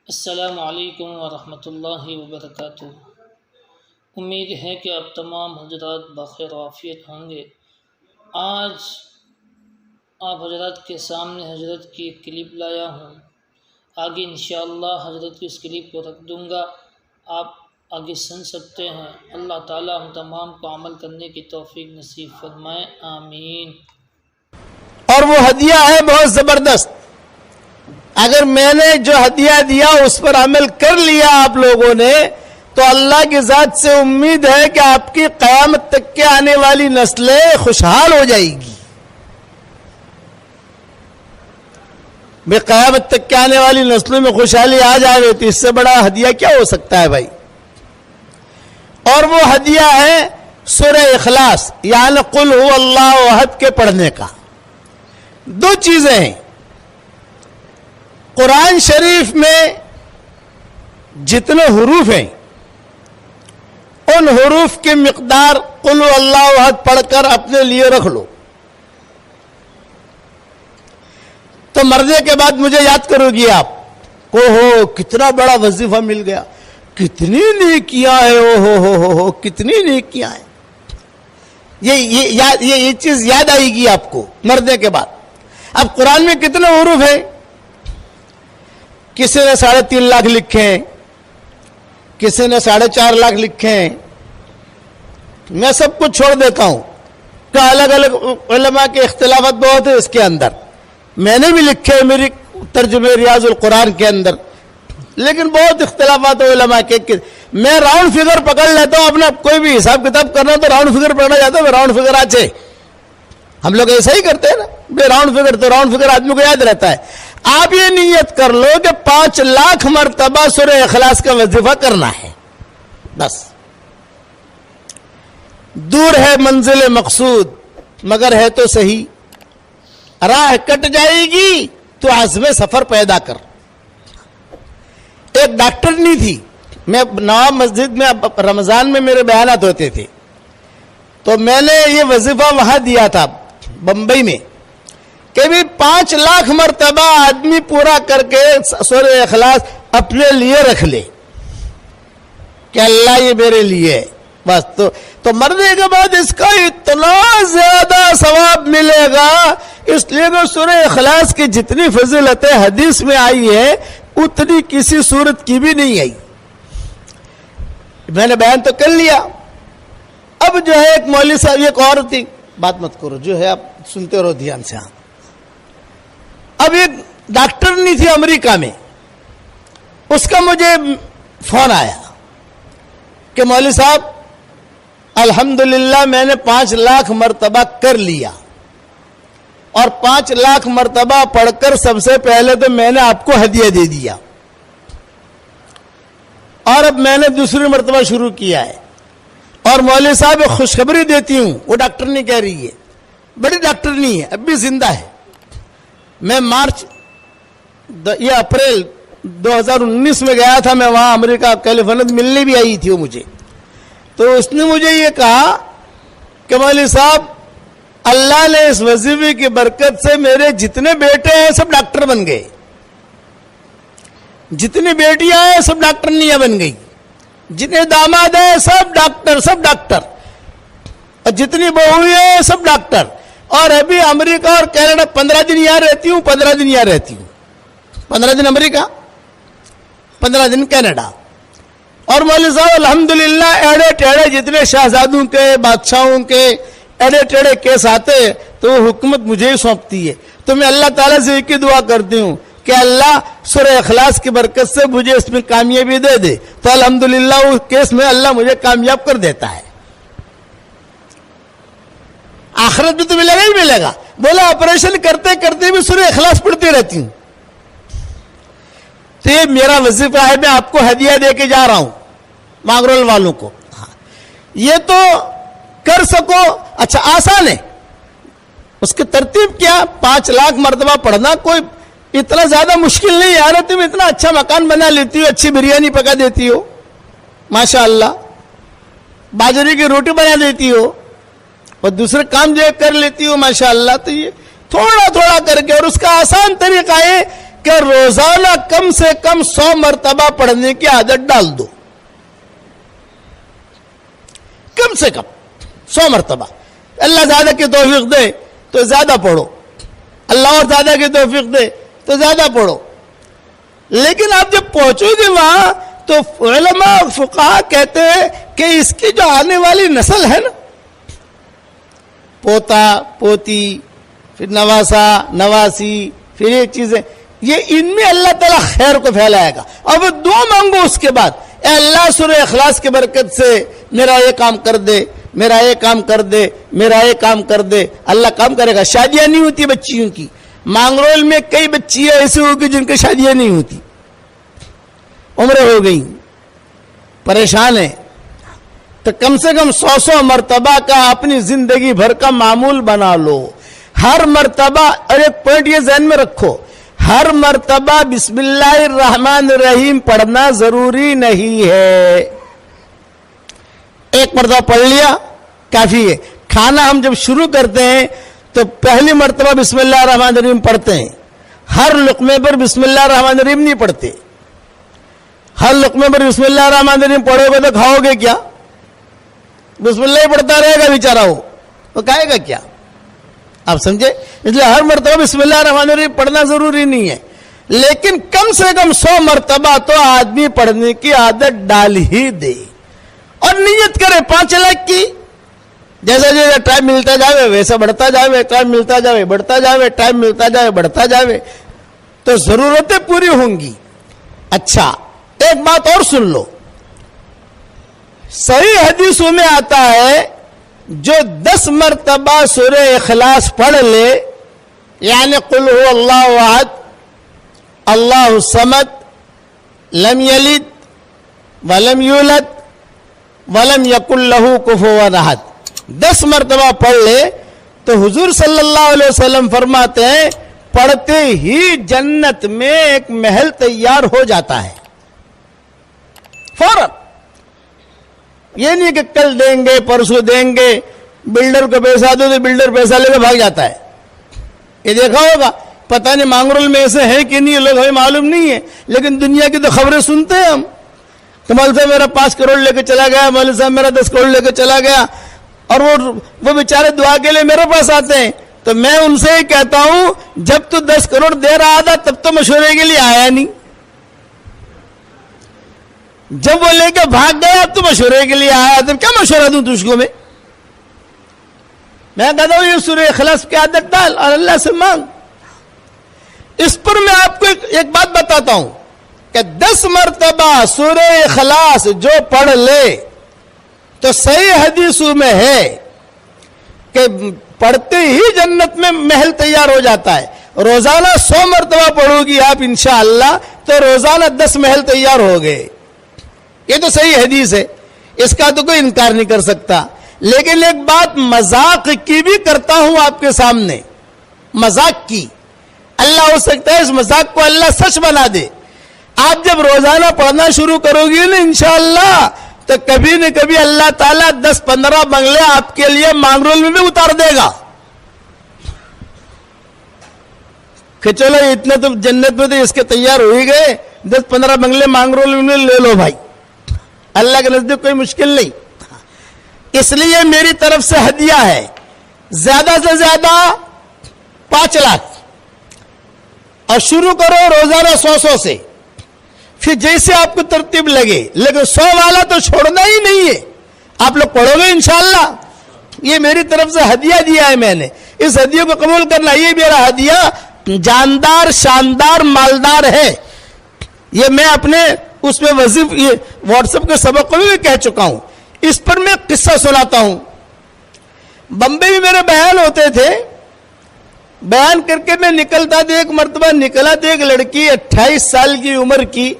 السلام علیکم ورحمۃ اللہ وبرکاتہ۔ امید ہے کہ آپ تمام حضرات بخیر و عافیت ہوں گے۔ آج آپ حضرات کے سامنے حضرت کی ایک کلپ لایا ہوں۔ آگے انشاءاللہ حضرت کی اس کلپ کو رکھ دوں گا، آپ آگے سن سکتے ہیں۔ اللہ تعالی ہم تمام کو عمل کرنے کی توفیق نصیب فرمائے، آمین۔ اور وہ ہدیہ ہے بہت زبردست۔ اگر میں نے جو ہدیہ دیا اس پر عمل کر لیا آپ لوگوں نے، تو اللہ کی ذات سے امید ہے کہ آپ کی قیامت تک کے آنے والی نسلیں خوشحال ہو جائے گی۔ بے قیامت تک کے آنے والی نسلوں میں خوشحالی آ جائے تو اس سے بڑا ہدیہ کیا ہو سکتا ہے بھائی؟ اور وہ ہدیہ ہے سورہ اخلاص، یعنی قل هو اللہ احد کے پڑھنے کا۔ دو چیزیں ہیں، قرآن شریف میں جتنے حروف ہیں ان حروف کی مقدار قل هو اللہ احد پڑھ کر اپنے لیے رکھ لو، تو مرنے کے بعد مجھے یاد کرو گی آپ کو، ہو کتنا بڑا وظیفہ مل گیا، کتنی نیکیاں ہیں، ہو کتنی نیکیاں ہیں۔ یہ چیز یاد آئے گی آپ کو مرنے کے بعد۔ اب قرآن میں کتنے حروف ہیں؟ کسی نے 3.5 لاکھ لکھے ہیں، کسی نے 4.5 لاکھ لکھے ہیں۔ میں سب کچھ چھوڑ دیتا ہوں کہ الگ الگ علماء کے اختلافات بہت ہیں اس کے اندر، میں نے بھی لکھے ہیں میری ترجمہ ریاض القرآن کے اندر، لیکن بہت اختلافات ہیں علماء کے۔ میں راؤنڈ فگر پکڑ لیتا ہوں، اپنا کوئی بھی حساب کتاب کرنا تو راؤنڈ فگر پکڑا جاتا ہے، راؤنڈ فگر آچے ہم لوگ ایسا ہی کرتے ہیں نا، بے راؤنڈ فگر تو راؤنڈ فگر آدمی کو یاد رہتا ہے۔ آپ یہ نیت کر لو کہ 5 لاکھ مرتبہ سورہ اخلاص کا وظیفہ کرنا ہے، بس۔ دور ہے منزل مقصود مگر ہے تو صحیح، راہ کٹ جائے گی تو عزم سفر پیدا کر۔ ایک ڈاکٹرنی تھی، میں نواب مسجد میں رمضان میں میرے بیانات ہوتے تھے، تو میں نے یہ وظیفہ وہاں دیا تھا بمبئی میں کہ بھی 5 لاکھ مرتبہ آدمی پورا کر کے سورہ اخلاص اپنے لیے رکھ لے کہ اللہ یہ میرے لیے ہے، بس۔ تو مرنے کے بعد اس کا اتنا زیادہ ثواب ملے گا، اس لیے کہ سورہ اخلاص کی جتنی فضیلتیں حدیث میں آئی ہے اتنی کسی صورت کی بھی نہیں آئی۔ میں نے بیان تو کر لیا۔ اب جو ہے ایک مولوی صاحب، ایک عورت تھی، بات مت کرو جو ہے آپ سنتے رہو دھیان سے۔ اب ایک ڈاکٹر نہیں تھی امریکہ میں، اس کا مجھے فون آیا کہ مولوی صاحب الحمدللہ میں نے 5 لاکھ مرتبہ کر لیا، اور 5 لاکھ مرتبہ پڑھ کر سب سے پہلے تو میں نے آپ کو ہدیہ دے دیا، اور اب میں نے دوسری مرتبہ شروع کیا ہے، اور مولوی صاحب ایک خوشخبری دیتی ہوں۔ وہ ڈاکٹر نہیں کہہ رہی ہے، بڑی ڈاکٹر نہیں ہے، اب بھی زندہ ہے۔ میں اپریل 2019 میں گیا تھا، میں وہاں امریکہ کیلیفورنیا ملنے بھی آئی تھی وہ مجھے، تو اس نے مجھے یہ کہا کہ مولوی صاحب اللہ نے اس وظیفے کی برکت سے میرے جتنے بیٹے ہیں سب ڈاکٹر بن گئے، جتنی بیٹیاں ہیں سب ڈاکٹرنیاں بن گئی، جتنے داماد ہیں سب ڈاکٹر، اور جتنی بہویں ہیں سب ڈاکٹر۔ اور ابھی امریکہ اور کینیڈا 15 دن یہاں رہتی ہوں، 15 دن یہاں رہتی ہوں، 15 دن امریکہ، 15 دن کینیڈا۔ اور مولوی صاحب الحمدللہ ایڑے ٹیڑے جتنے شہزادوں کے، بادشاہوں کے ایڑے ٹیڑے کیس آتے تو وہ حکومت مجھے ہی سونپتی ہے۔ تو میں اللہ تعالیٰ سے ایک ہی دعا کرتی ہوں کہ اللہ سورہ اخلاص کی برکت سے مجھے اس میں کامیابی دے دے، تو الحمدللہ اس کیس میں اللہ مجھے کامیاب کر دیتا ہے۔ آخرت میں تو ملے گا ہی ملے گا۔ بولا آپریشن کرتے کرتے بھی سورہ اخلاص پڑھتی رہتی ہوں۔ تو یہ میرا وظیفہ ہے، میں آپ کو ہدیہ دے کے جا رہا ہوں مانگرول والوں کو۔ یہ تو کر سکو، اچھا آسان ہے، اس کی ترتیب کیا؟ 5 لاکھ مرتبہ پڑھنا کوئی اتنا زیادہ مشکل نہیں ہے۔ تم اتنا اچھا مکان بنا لیتی ہو، اچھی بریانی پکا دیتی ہو ماشاءاللہ، باجرے کی روٹی بنا دیتی ہو، اور دوسرے کام جو کر لیتی ہو ماشاءاللہ۔ تو یہ تھوڑا تھوڑا کر کے، اور اس کا آسان طریقہ ہے کہ روزانہ کم سے کم 100 مرتبہ پڑھنے کی عادت ڈال دو. کم سے کم 100 مرتبہ. اللہ زیادہ کی توفیق دے تو زیادہ پڑھو, اللہ اور زیادہ کی توفیق دے تو زیادہ پڑھو. لیکن آپ جب پہنچو گے وہاں تو علماء فقہا کہتے ہیں کہ اس کی جو آنے والی نسل ہے نا, پوتا پوتی پھر نواسا نواسی پھر یہ چیزیں, یہ ان میں اللہ تعالیٰ خیر کو پھیلائے گا. اب دعا مانگو اس کے بعد, اے اللہ سورہ اخلاص کی برکت سے میرا یہ کام کر دے, میرا یہ کام کر دے, میرا یہ کام کر دے. اللہ کام کرے گا. شادیاں نہیں ہوتی بچیوں کی. مانگرول میں کئی بچیاں ایسی ہوگی جن کی شادیاں نہیں ہوتی, عمریں ہو گئی, پریشان ہیں. تو کم سے کم 100 مرتبہ کا اپنی زندگی بھر کا معمول بنا لو. ہر مرتبہ, اور ایک پوائنٹ یہ ذہن میں رکھو, ہر مرتبہ بسم اللہ الرحمن الرحیم پڑھنا ضروری نہیں ہے. ایک مرتبہ پڑھ لیا کافی ہے. کھانا ہم جب شروع کرتے ہیں تو پہلی مرتبہ بسم اللہ الرحمن الرحیم پڑھتے ہیں. ہر لقمے پر بسم اللہ الرحمن الرحیم نہیں پڑھتے. ہر لقمے پر بسم اللہ الرحمن الرحیم پڑھو گے تو کھاؤ گے کیا؟ بسم اللہ ہی پڑھتا رہے گا بیچارہ, وہ کھائے گا کیا؟ آپ سمجھے؟ اس لیے ہر مرتبہ بسم اللہ الرحمن الرحیم پڑھنا ضروری نہیں ہے, لیکن کم سے کم 100 مرتبہ تو آدمی پڑھنے کی عادت ڈال ہی دے. اور نیت کرے 5 لاکھ کی, جیسا جیسا ٹائم ملتا جاوے ویسا بڑھتا جاوے, ٹائم ملتا جاوے بڑھتا جاوے, ٹائم ملتا جاوے بڑھتا جاوے, تو ضرورتیں پوری ہوں گی. اچھا ایک بات اور سن لو, صحیح حدیثوں میں آتا ہے جو 10 مرتبہ سورہ اخلاص پڑھ لے, یعنی قل هو اللہ احد اللہ الصمد لم یلد ولم یولد ولم یکن لہ کفوا احد, 10 مرتبہ پڑھ لے تو حضور صلی اللہ علیہ وسلم فرماتے ہیں پڑھتے ہی جنت میں ایک محل تیار ہو جاتا ہے فوراً. یہ نہیں کہ کل دیں گے پرسوں دیں گے, بلڈر کو پیسہ دو تو بلڈر پیسہ لے کے بھاگ جاتا ہے. یہ دیکھا ہوگا, پتہ نہیں مانگرول میں ایسے ہیں کہ نہیں, لوگ ہمیں معلوم نہیں ہے, لیکن دنیا کی تو خبریں سنتے ہیں ہم. تو مول صاحب میرا 5 کروڑ لے کے چلا گیا, مول صاحب میرا 10 کروڑ لے کے چلا گیا, اور وہ بیچارے دعا کے لیے میرے پاس آتے ہیں. تو میں ان سے ہی کہتا ہوں جب تو 10 کروڑ دے رہا تھا تب تو مشورے کے لیے آیا نہیں, جب وہ لے کے بھاگ گیا اب تو مشورے کے لیے آیا, تم کیا مشورہ دوں تجھ کو؟ میں کہتا ہوں یہ سورہ اخلاص کی عادت ڈال اور اللہ سے مانگ. اس پر میں آپ کو ایک بات بتاتا ہوں کہ 10 مرتبہ سورہ اخلاص جو پڑھ لے تو صحیح حدیثوں میں ہے کہ پڑھتے ہی جنت میں محل تیار ہو جاتا ہے. روزانہ 100 مرتبہ پڑھو گی آپ انشاءاللہ تو روزانہ 10 محل تیار ہو گئے. یہ تو صحیح حدیث ہے, اس کا تو کوئی انکار نہیں کر سکتا. لیکن ایک بات مذاق کی بھی کرتا ہوں آپ کے سامنے, مذاق کی. اللہ ہو سکتا ہے اس مذاق کو اللہ سچ بنا دے. آپ جب روزانہ پڑھنا شروع کرو گی نا انشاءاللہ تو کبھی نہ کبھی اللہ تعالیٰ 10-15 بنگلے آپ کے لیے مانگرول میں بھی اتار دے گا کہ چلو اتنے تو جنت میں تو اس کے تیار ہو ہی گئے, 10-15 بنگلے مانگرول میں لے لو بھائی. اللہ کے نزدیک کوئی مشکل نہیں. اس لیے میری طرف سے ہدیہ ہے زیادہ سے زیادہ 5 لاکھ, اور شروع کرو روزانہ 100 سے, پھر جیسے آپ کو ترتیب لگے. لیکن 100 والا تو چھوڑنا ہی نہیں ہے, آپ لوگ پڑھو گے انشاءاللہ. یہ میری طرف سے ہدیہ دیا ہے میں نے, اس ہدیے کو قبول کرنا. یہ میرا ہدیہ جاندار شاندار مالدار ہے. یہ میں اپنے اس میں وظیف واٹس ایپ کے سبق کو بھی کہہ چکا ہوں. اس پر میں قصہ سناتا ہوں. بمبئی میں میرے بیان ہوتے تھے, بیان کر کے میں نکلتا تھا. ایک مرتبہ نکلا تو ایک لڑکی 28 سال کی عمر کی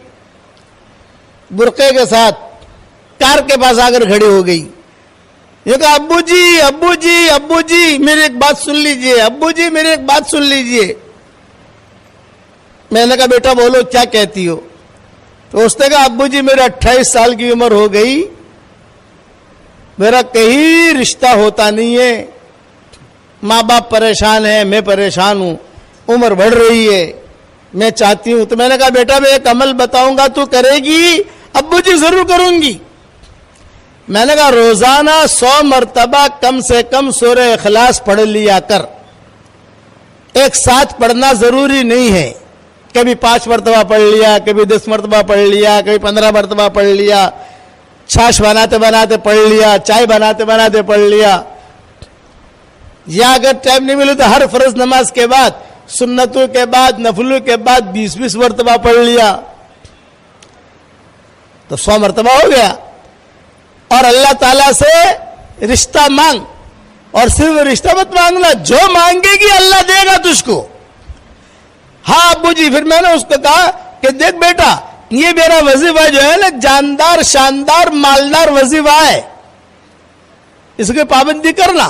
برقعے کے ساتھ کار کے پاس آ کر کھڑی ہو گئی. یہ کہا ابو جی ابو جی ابو جی میری ایک بات سن لیجئے, ابو جی میری ایک بات سن لیجئے. میں نے کہا بیٹا بولو کیا کہتی ہو؟ تو اس نے کہا ابو جی میرے 28 سال کی عمر ہو گئی, میرا کہیں رشتہ ہوتا نہیں ہے, ماں باپ پریشان ہیں, میں پریشان ہوں, عمر بڑھ رہی ہے, میں چاہتی ہوں. تو میں نے کہا بیٹا میں ایک عمل بتاؤں گا تو کرے گی؟ ابو جی ضرور کروں گی. میں نے کہا روزانہ 100 مرتبہ کم سے کم سورہ اخلاص پڑھ لیا کر. ایک ساتھ پڑھنا ضروری نہیں ہے. کبھی 5 مرتبہ پڑھ لیا, کبھی 10 مرتبہ پڑھ لیا, کبھی 15 مرتبہ پڑھ لیا, چھاش بناتے بناتے پڑھ لیا, چائے بناتے بناتے پڑھ لیا. یا اگر ٹائم نہیں ملے تو ہر فرض نماز کے بعد, سنتوں کے بعد, نفلوں کے بعد 20-20 مرتبہ پڑھ لیا تو 100 مرتبہ ہو گیا. اور اللہ تعالیٰ سے رشتہ مانگ, اور صرف رشتہ مت مانگنا, جو مانگے گی اللہ دے گا تجھ کو. ہاں ابو جی. پھر میں نے اس کو کہا کہ دیکھ بیٹا یہ میرا وظیفہ جو ہے نا جاندار شاندار مالدار وظیفہ ہے, اس کی پابندی کرنا.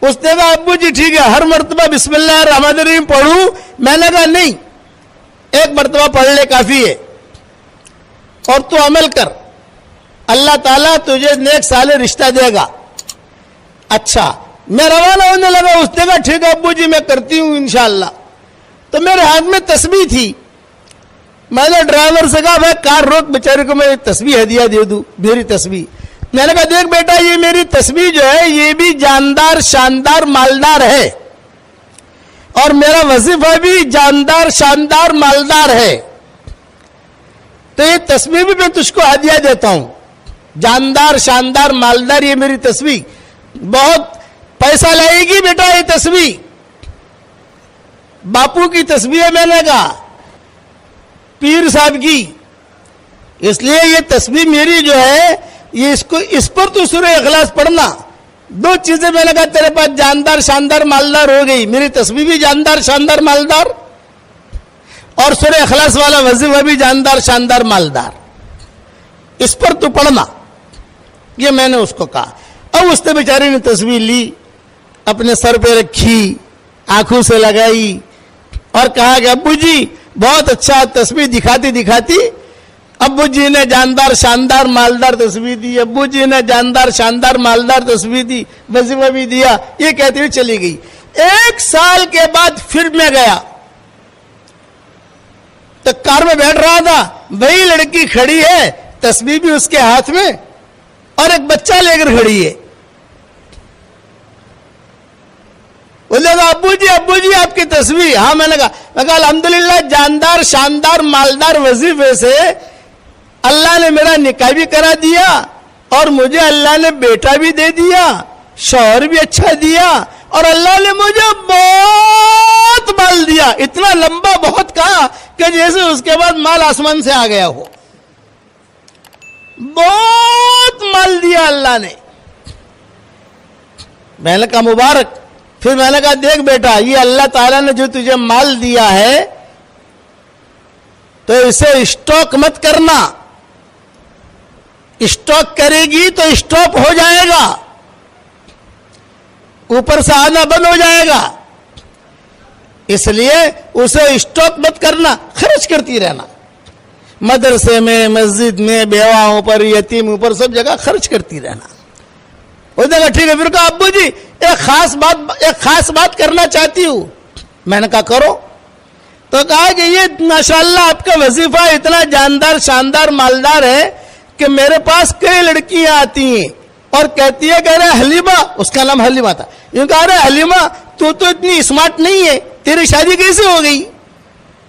اس نے کہا ابو جی ٹھیک ہے ہر مرتبہ بسم اللہ الرحمن الرحیم پڑھوں. میں نے کہا نہیں, ایک مرتبہ پڑھ لے کافی ہے, اور تو عمل کر, اللہ تعالیٰ تجھے نیک صالح رشتہ دے گا. اچھا میں روانہ ہونے لگا. اس نے کہا ٹھیک ہے ابو جی میں کرتی ہوں انشاءاللہ. تو میرے ہاتھ میں تسبیح تھی. میں نے ڈرائیور سے کہا بھائی کار روک, بیچارے کو میں تسبیح ہدیہ دے دوں, میری تسبیح. میں نے کہا دیکھ بیٹا یہ میری تسبیح جو ہے یہ بھی جاندار شاندار مالدار ہے, اور میرا وظیفہ بھی جاندار شاندار مالدار ہے. تو یہ تسبیح بھی میں تجھ کو ہدیہ دیتا ہوں, جاندار شاندار مالدار. یہ میری تسبیح بہت پیسہ لائے گی بیٹا. یہ تسبیح باپو کی تسبیح ہے. میں نے کہا پیر صاحب کی, اس لیے یہ تسبیح میری جو ہے یہ اس پر تو سورہ اخلاص پڑھنا. 2 چیزیں میں نے کہا تیرے پاس جاندار شاندار مالدار ہو گئی. میری تسبیح بھی جاندار شاندار مالدار, اور سورہ اخلاص والا وظیفہ بھی جاندار شاندار مالدار. اس پر تو پڑھنا. یہ میں نے اس کو کہا. اب اس نے بیچاری نے تسبیح لی, اپنے سر پہ رکھی, آنکھوں سے لگائی, اور کہا کہ ابو جی بہت اچھا. تسبیح دکھاتی دکھاتی ابو جی نے جاندار شاندار مالدار تسبیح دی, ابو جی نے جاندار شاندار مالدار تسبیح دی, وظیفہ بھی دیا. یہ کہتے ہوئے چلی گئی. 1 سال کے بعد پھر میں گیا تو کار میں بیٹھ رہا تھا, وہی لڑکی کھڑی ہے, تسبیح بھی اس کے ہاتھ میں, اور ایک بچہ لے کر کھڑی ہے. وہ لوگ ابو جی آپ کی تسبیح. ہاں میں نے کہا الحمدللہ جاندار شاندار مالدار وظیفے سے اللہ نے میرا نکاح بھی کرا دیا, اور مجھے اللہ نے بیٹا بھی دے دیا, شوہر بھی اچھا دیا, اور اللہ نے مجھے بہت مال دیا. اتنا لمبا بہت کہا کہ جیسے اس کے بعد مال آسمان سے آ گیا ہو. بہت مال دیا اللہ نے. میں نے کہا مبارک. پھر میں نے کہا دیکھ بیٹا یہ اللہ تعالیٰ نے جو تجھے مال دیا ہے تو اسے اسٹاک مت کرنا. اسٹاک کرے گی تو اسٹاپ ہو جائے گا, اوپر سے آنا بند ہو جائے گا. اس لیے اسے اسٹاک مت کرنا, خرچ کرتی رہنا. مدرسے میں, مسجد میں, بیواؤں پر, یتیموں پر, سب جگہ خرچ کرتی رہنا. وہ دیکھا ٹھیک ہے. پھر کہا ابو جی ایک خاص بات کرنا چاہتی ہوں. میں نے کہا کرو. تو کہا کہ یہ ماشاءاللہ آپ کا وظیفہ اتنا جاندار شاندار مالدار ہے کہ میرے پاس کئی لڑکیاں آتی ہیں اور کہتی ہے کہ ارے حلیمہ, اس کا نام حلیمہ تھا, یوں کہا ارے حلیمہ تو اتنی اسمارٹ نہیں ہے, تیری شادی کیسے ہو گئی؟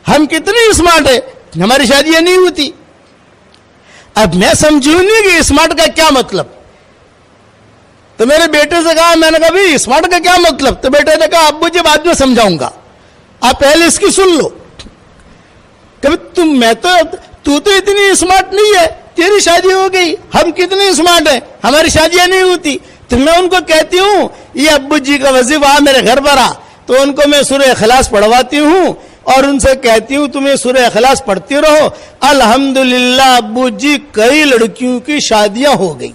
ہم کتنی اسمارٹ ہے, ہماری شادیاں نہیں ہوتی. اب میں سمجھوں نہیں کہ اسمارٹ کا کیا مطلب. تو میرے بیٹے سے کہا, میں نے کہا بھائی اسمارٹ کا کیا مطلب؟ تو بیٹے نے کہا ابو جی بعد میں سمجھاؤں گا, آپ پہلے اس کی سن لو. کہ تو اتنی اسمارٹ نہیں ہے, تیری شادی ہو گئی, ہم کتنی اسمارٹ ہیں, ہماری شادیاں نہیں ہوتی. تو میں ان کو کہتی ہوں یہ ابو جی کا وظیفہ میرے گھر پر آ, تو ان کو میں سورہ اخلاص پڑھواتی ہوں اور ان سے کہتی ہوں تمہیں سورہ اخلاص پڑھتی رہو. الحمدللہ ابو جی کئی لڑکیوں کی شادیاں ہو گئی.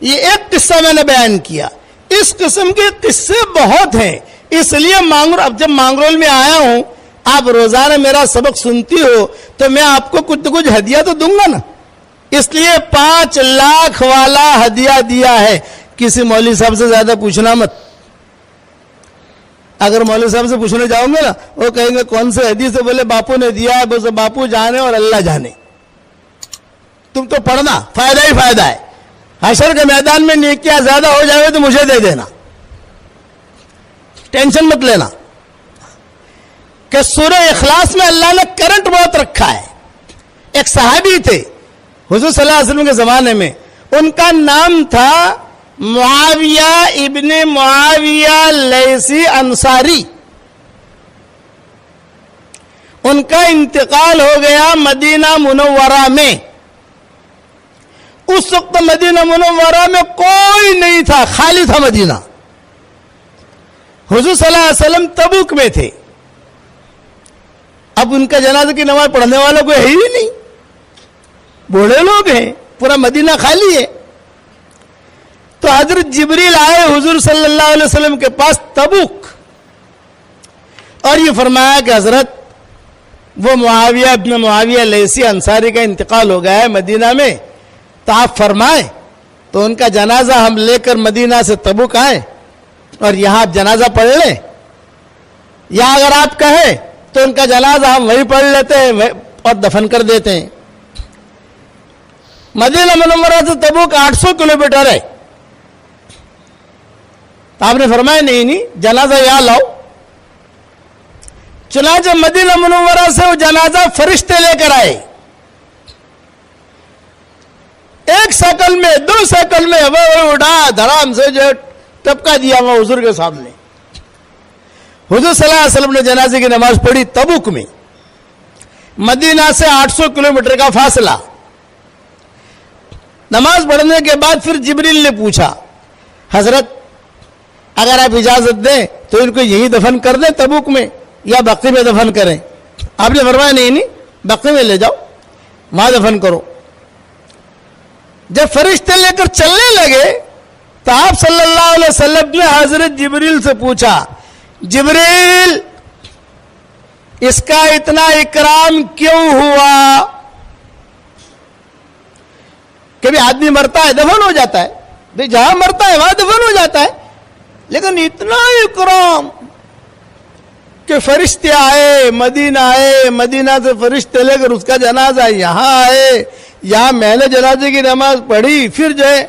یہ ایک قصہ میں نے بیان کیا. اس قسم کے قصے بہت ہیں. اس لیے اب جب مانگرول میں آیا ہوں, آپ روزانہ میرا سبق سنتی ہو تو میں آپ کو کچھ ہدیہ تو دوں گا نا. اس لیے 5 لاکھ والا ہدیہ دیا ہے. کسی مولوی صاحب سے زیادہ پوچھنا مت. اگر مولوی صاحب سے پوچھنے جاؤں گے نا وہ کہیں گے کون سے حدیث سے، بولے باپو نے دیا ہے، بس باپو جانے اور اللہ جانے. تم تو پڑھنا، فائدہ ہی فائدہ ہے. حشر کے میدان میں نیکیاں زیادہ ہو جائے تو مجھے دے دینا، ٹینشن مت لینا. کہ سورہ اخلاص میں اللہ نے کرنٹ بہت رکھا ہے. ایک صحابی تھے حضور صلی اللہ علیہ وسلم کے زمانے میں، ان کا نام تھا معاویہ ابن معاویہ لیثی انصاری. ان کا انتقال ہو گیا مدینہ منورہ میں. اس وقت مدینہ منورہ میں کوئی نہیں تھا، خالی تھا مدینہ. حضور صلی اللہ علیہ وسلم تبوک میں تھے. اب ان کا جنازہ کی نماز پڑھنے والا کوئی ہے ہی نہیں، بوڑھے لوگ ہیں، پورا مدینہ خالی ہے. تو حضرت جبریل آئے حضور صلی اللہ علیہ وسلم کے پاس تبوک، اور یہ فرمایا کہ حضرت وہ معاویہ ابن معاویہ لیثی انصاری کا انتقال ہو گیا ہے مدینہ میں، تو آپ فرمائیں. تو ان کا جنازہ ہم لے کر مدینہ سے تبوک آئے اور یہاں آپ جنازہ پڑھ لیں، یا اگر آپ کہیں تو ان کا جنازہ ہم وہی پڑھ لیتے ہیں اور دفن کر دیتے ہیں. مدینہ منورہ سے تبوک 800 کلومیٹر ہے. تو آپ نے فرمایا نہیں جنازہ یہاں لاؤ. چنانچہ مدینہ منورہ سے وہ جنازہ فرشتے لے کر آئے. ایک سیکل میں، 2 سیکل میں وہ اٹھا دھڑام سے جو ٹپکا دیا وہ حضور کے سامنے. حضور صلی اللہ علیہ وسلم نے جنازے کی نماز پڑھی تبوک میں. مدینہ سے 800 کلومیٹر کا فاصلہ. نماز پڑھنے کے بعد پھر جبریل نے پوچھا حضرت اگر آپ اجازت دیں تو ان کو یہی دفن کر دیں تبوک میں یا بقی میں دفن کریں؟ آپ نے فرمایا نہیں بقی میں لے جاؤ، وہاں دفن کرو. جب فرشتے لے کر چلنے لگے تو آپ صلی اللہ علیہ وسلم نے حضرت جبریل سے پوچھا جبریل اس کا اتنا اکرام کیوں ہوا؟ کبھی آدمی مرتا ہے دفن ہو جاتا ہے، بھئی جہاں مرتا ہے وہاں دفن ہو جاتا ہے، لیکن اتنا اکرام کہ فرشتے آئے، مدینہ سے فرشتے لے کر اس کا جنازہ یہاں آئے، یہاں میں نے جنازے کی نماز پڑھی، پھر جو ہے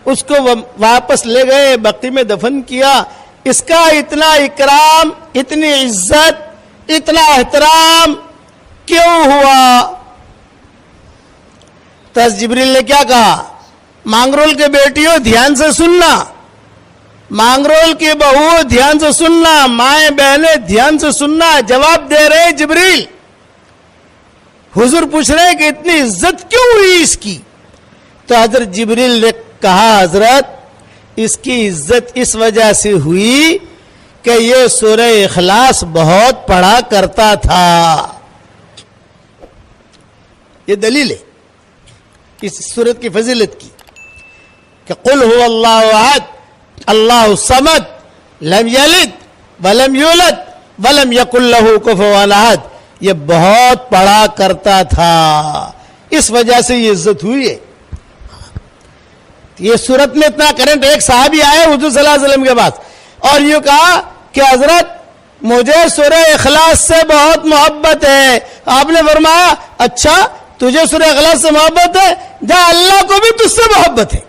اس کو واپس لے گئے، بقی میں دفن کیا. اس کا اتنا اکرام، اتنی عزت، اتنا احترام کیوں ہوا؟ تو جبریل نے کیا کہا؟ مانگرول کے بیٹیوں دھیان سے سننا، مانگرول کی بہو دھیان سے سننا، مائیں بہنیں دھیان سے سننا. جواب دے رہے جبریل. حضور پوچھ رہے کہ اتنی عزت کیوں ہوئی اس کی؟ تو حضرت جبریل نے کہا حضرت اس کی عزت اس وجہ سے ہوئی کہ یہ سورہ اخلاص بہت پڑھا کرتا تھا. یہ دلیل ہے اس سورت کی فضیلت کی کہ قل هو اللہ احد اللہ الصمد لم یلد ولم یولد ولم یکن لہ کفوا احد. یہ بہت پڑھا کرتا تھا، اس وجہ سے یہ عزت ہوئی ہے. یہ سورت میں اتنا کرنٹ. ایک صحابی آئے حضور صلی اللہ علیہ وسلم کے پاس اور یہ کہا کہ حضرت مجھے سورہ اخلاص سے بہت محبت ہے. آپ نے فرمایا اچھا تجھے سورہ اخلاص سے محبت ہے، جا اللہ کو بھی تجھ سے محبت ہے.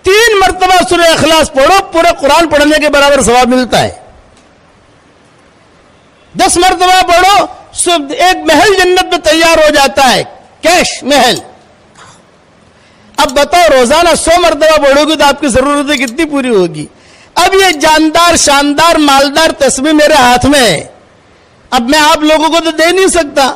3 مرتبہ سورہ اخلاص پڑھو، پورے قرآن پڑھنے کے برابر ثواب ملتا ہے. 10 مرتبہ پڑھو، ایک محل جنت میں تیار ہو جاتا ہے، کیش محل. اب بتاؤ روزانہ 100 مرتبہ پڑھو گی تو آپ کی ضرورتیں کتنی پوری ہوگی؟ اب یہ جاندار شاندار مالدار تسبیح میرے ہاتھ میں ہے، اب میں آپ لوگوں کو تو دے نہیں سکتا.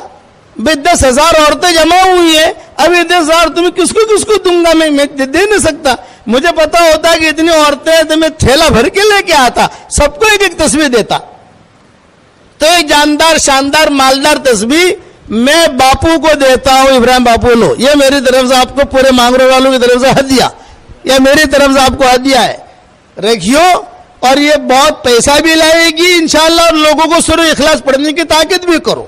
بھئی 10,000 عورتیں جمع ہوئی ہیں، اب یہ 10,000 تمہیں کس کو دوں گا؟ میں دے نہیں سکتا. مجھے پتا ہوتا ہے کہ اتنی عورتیں ہیں تو میں تھیلا بھر کے لے کے آتا، سب کو ایک تسبیح دیتا. تو یہ جاندار شاندار مالدار تسبیح میں باپو کو دیتا ہوں. ابراہیم باپو لو، یہ میری طرف سے آپ کو، پورے مانگرو والوں کی طرف سے ہدیہ، یہ میری طرف سے آپ کو ہدیہ ہے، رکھیو. اور یہ بہت پیسہ بھی لائے گی انشاءاللہ، اور لوگوں کو سورہ اخلاص پڑھنے کی تاکید بھی کرو.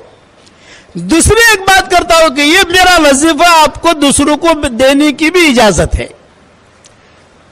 دوسری ایک بات کرتا ہوں کہ یہ میرا وظیفہ آپ کو دوسروں کو دینے کی بھی اجازت ہے.